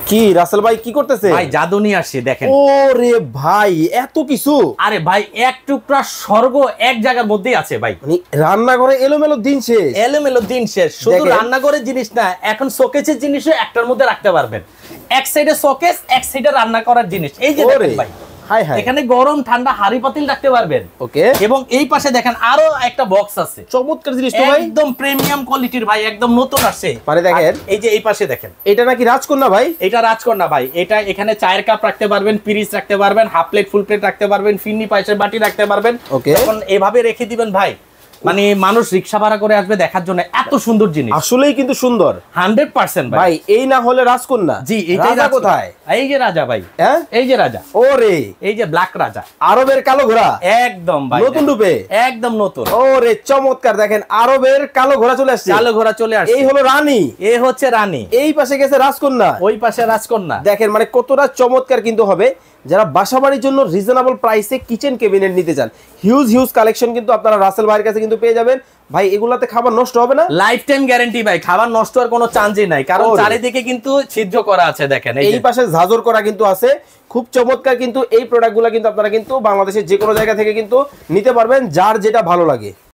কি রাসেল ভাই কি করতেছে? ভাই জাদু নিয়ে আসছি দেখেন। ওরে ভাই এত কিছু! আরে ভাই এক টুকরা স্বর্গ এক জায়গার মধ্যেই আছে ভাই। মানে রান্নাঘরে এলোমেলো দিন শেষ। এলোমেলো দিন শেষ। শুধু রান্নাঘরের জিনিস না, এখন শোকেসের জিনিসও একটার মধ্যে রাখতে পারবেন। এক সাইডে শোকেস, এক সাইডে রান্না করার জিনিস। এই যে দেখেন ভাই, এখানে গরম ঠান্ডা হাড়ি পাতিল রাখতে পারবেন। ওকে। এবং এই পাশে দেখেন আরো একটা বক্স আছে। চমৎকার জিনিস তো ভাই, একদম প্রিমিয়াম কোয়ালিটির ভাই, একদম নতুন আসছে। মানে দেখেন এই যে এই পাশে দেখেন, এটা নাকি রাজকন্যা ভাই? এটা রাজকন্যা ভাই। এটা এখানে চায়ের কাপ রাখতে পারবেন, পিরিচ রাখতে পারবেন, হাফ প্লেট ফুল প্লেট রাখতে পারবেন, ফিরনি পায়েসের বাটি রাখতে পারবেন। ওকে। এখন এভাবে রেখে দিবেন ভাই, মানে মানুষ রিকশা ভাড়া করে আসবে দেখার জন্য। এত সুন্দর জিনিস, আসলেই কিন্তু সুন্দর 100% ভাই। এই না হলে রাজকন্যা। জি, এইটাই রাজা কোথায়? এই যে রাজা ভাই, হ্যাঁ এই যে রাজা। ওরে, এই যে ব্ল্যাক রাজা, আরবের কালো ঘোড়া। একদম ভাই নতুন রূপে, একদম নতুন। ওরে চমৎকার! দেখেন আরবের কালো ঘোড়া চলে আসছে। কালো ঘোড়া চলে আসছে। এই হলো রানী, এ হচ্ছে রানী। এই পাশে গেছে রাজকন্যা, ওই পাশে রাজকন্যা। দেখেন মানে কতটা চমৎকার কিন্তু হবে। যারা বাসাবাড়ির জন্য রিজনেবল প্রাইসে কিচেন ক্যাবিনেট নিতে চান, হিউজ হিউজ কালেকশন কিন্তু আপনারা রাসেল ভাইয়ের কাছে কিন্তু পেয়ে যাবেন। ভাই এগুলাতে খাবার নষ্ট হবে না? লাইফ টাইম গ্যারান্টি ভাই, খাবার নষ্ট হওয়ার কোনো চান্সই নাই, কারণ চারিদিকে কিন্তু ছিদ্র করা আছে দেখেন। এই পাশে ঝাঁঝর করা কিন্তু আছে, খুব চমৎকার। কিন্তু এই প্রোডাক্টগুলো কিন্তু আপনারা কিন্তু বাংলাদেশের যে কোনো জায়গা থেকে কিন্তু নিতে পারবেন, যার যেটা ভালো লাগে।